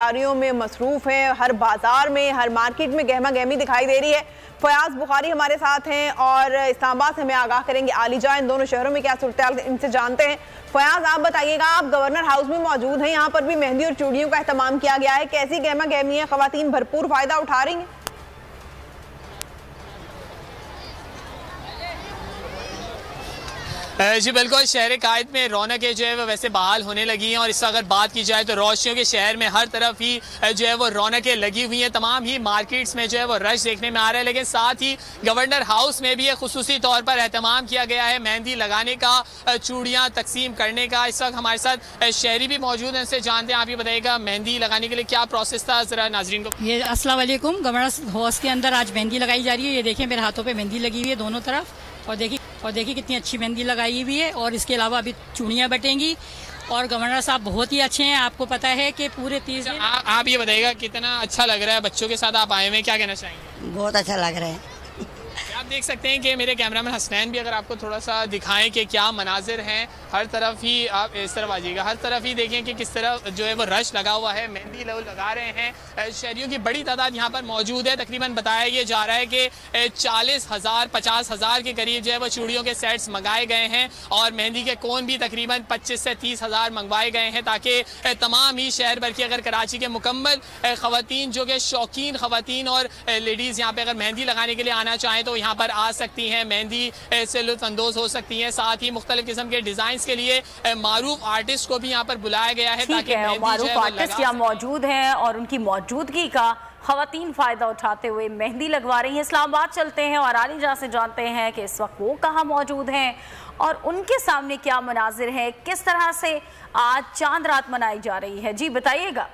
तैयारियों में मसरूफ हैं। हर बाजार में, हर मार्केट में गहमा गहमी दिखाई दे रही है। फयाज बुखारी हमारे साथ हैं और इस्लामाबाद से हमें आगाह करेंगे आलिजा इन दोनों शहरों में क्या सूरत इनसे जानते हैं। फयाज, आप बताइएगा, आप गवर्नर हाउस में मौजूद हैं, यहाँ पर भी मेहंदी और चूड़ियों का एहतमाम किया गया है। कैसी गहमा गहमी है, खवातीन भरपूर फायदा उठा रही हैं? जी बिल्कुल, शहर कायद में रौनकें जो है वो वैसे बहाल होने लगी हैं और इससे अगर बात की जाए तो रोशनियों के शहर में हर तरफ ही जो है वो रौनकें लगी हुई हैं। तमाम ही मार्केट्स में जो है वो रश देखने में आ रहा है, लेकिन साथ ही गवर्नर हाउस में भी एक खुसूसी तौर पर एहतमाम किया गया है मेहंदी लगाने का, चूड़ियाँ तकसीम करने का। इस वक्त हमारे साथ शहरी भी मौजूद हैं, उनसे जानते हैं। आप ये बताइएगा मेहंदी लगाने के लिए क्या प्रोसेस था, ज़रा नाजरीन को। ये अस्सलाम वालेकुम, गवर्नर हाउस के अंदर आज मेहंदी लगाई जा रही है। ये देखिए मेरे हाथों पे मेहंदी लगी हुई है दोनों तरफ, और देखिए कितनी अच्छी मेहंदी लगाई हुई है। और इसके अलावा अभी चूड़ियाँ बटेंगी और गवर्नर साहब बहुत ही अच्छे हैं। आपको पता है कि पूरे 30 दिन। आप ये बताइएगा कितना अच्छा लग रहा है, बच्चों के साथ आप आए हुए हैं, क्या कहना चाहेंगे? बहुत अच्छा लग रहा है। आप देख सकते हैं कि मेरे कैमरामैन हसनैन भी अगर आपको थोड़ा सा दिखाएं कि क्या मनाजिर हैं। हर तरफ ही आप इस तरफ आ जाइएगा, हर तरफ ही देखें कि किस तरह जो है वो रश लगा हुआ है, मेहंदी लोग लगा रहे हैं। शहरियों की बड़ी तादाद यहाँ पर मौजूद है। तकरीबन बताया ये जा रहा है कि 40,000 50,000 के करीब जो है वो चूड़ियों के सेट्स मंगाए गए हैं और मेहंदी के कोन भी तकरीबन 25 से 30,000 मंगवाए गए हैं, ताकि तमाम ही शहर भर की अगर कराची के मुकम्मल खवातीन जो कि शौकीन खवातीन और लेडीज़ यहाँ पे अगर मेहंदी लगाने के लिए आना चाहें तो यहाँ पर आ सकती हैं, मेहंदी से लुत्फ अंदोज हो सकती हैं। साथ ही मुख्तलिफ किस्म के डिजाइन के लिए मारूफ आर्टिस्ट को भी यहाँ पर बुलाया गया है, ताकि मारूफ आर्टिस्ट यहाँ मौजूद हैं और उनकी मौजूदगी का खवातीन फायदा उठाते हुए मेहंदी लगवा रही हैं। इस्लामाबाद चलते हैं और आलिजा से जानते हैं कि इस वक्त वो कहाँ मौजूद हैं और उनके सामने क्या मनाजिर है, किस तरह से आज चांद रात मनाई जा रही है। जी बताइएगा।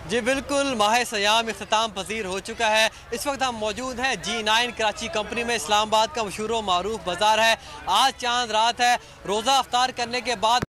जी बिल्कुल, माह सयाम इख्तिताम पजीर हो चुका है। इस वक्त हम मौजूद हैं G9 कराची कंपनी में। इस्लामाबाद का मशहूर मारूफ बाज़ार है। आज चांद रात है। रोज़ा अफ्तार करने के बाद